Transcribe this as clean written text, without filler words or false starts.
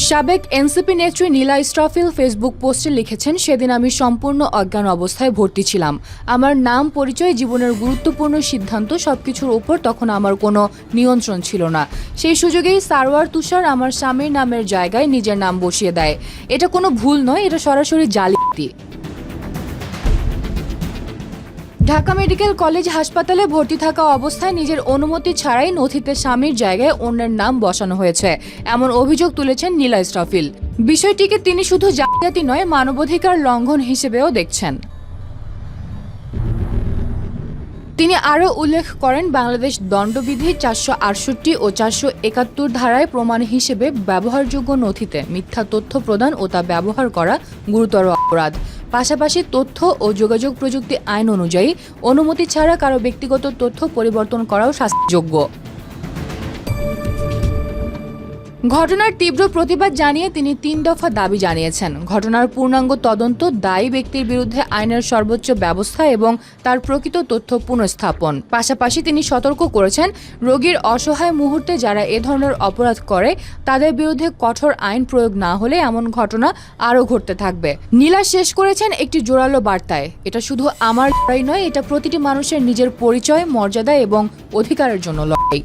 সাবেক এনসিপি নেত্রী নীলা ইসরাফিল ফেসবুক পোস্টে লিখেছেন, সেদিন আমি সম্পূর্ণ অজ্ঞান অবস্থায় ভর্তি ছিলাম। আমার নাম, পরিচয়, জীবনের গুরুত্বপূর্ণ সিদ্ধান্ত সবকিছুর উপর তখন আমার কোনো নিয়ন্ত্রণ ছিল না। সেই সুযোগেই সারওয়ার তুষার আমার স্বামীর নামের জায়গায় নিজের নাম বসিয়ে দেয়। এটা কোনো ভুল নয়, এটা সরাসরি জালিয়াতি। ঢাকা মেডিকেল কলেজ হাসপাতালে ভর্তি থাকা অবস্থায় নিজের অনুমতি ছাড়াই নথিতে স্বামীর জায়গায় অন্যের নাম বসানো হয়েছে, এমন অভিযোগ তুলেছেন নীলা ইসরাফিল। বিষয়টিকে তিনি শুধু জালিয়াতি নয়, মানবাধিকার লঙ্ঘন হিসেবেও দেখছেন। তিনি আরও উল্লেখ করেন, বাংলাদেশ দণ্ডবিধি 468 ও 471 ধারায় প্রমাণ হিসেবে ব্যবহারযোগ্য নথিতে মিথ্যা তথ্য প্রদান ও তা ব্যবহার করা গুরুতর অপরাধ। পাশাপাশি তথ্য ও যোগাযোগ প্রযুক্তি আইন অনুযায়ী অনুমতি ছাড়া কারো ব্যক্তিগত তথ্য পরিবর্তন করাও শাস্তিযোগ্য। ঘটনার তীব্র প্রতিবাদ জানিয়ে তিনি 3 দফা দাবি জানিয়েছেন। ঘটনার পূর্ণাঙ্গ তদন্ত, দায়ী ব্যক্তির বিরুদ্ধে আইনের সর্বোচ্চ ব্যবস্থা এবং তার প্রকৃত তথ্য পুনঃস্থাপন। পাশাপাশি তিনি সতর্ক করেছেন, রোগীর অসহায় মুহূর্তে যারা এ ধরনের অপরাধ করে তাদের বিরুদ্ধে কঠোর আইন প্রয়োগ না হলে এমন ঘটনা আরও ঘটতে থাকবে। নীলা শেষ করেছেন একটি জোরালো বার্তায়, এটা শুধু আমার লড়াই নয়, এটা প্রতিটি মানুষের নিজের পরিচয়, মর্যাদা এবং অধিকারের জন্য লড়াই।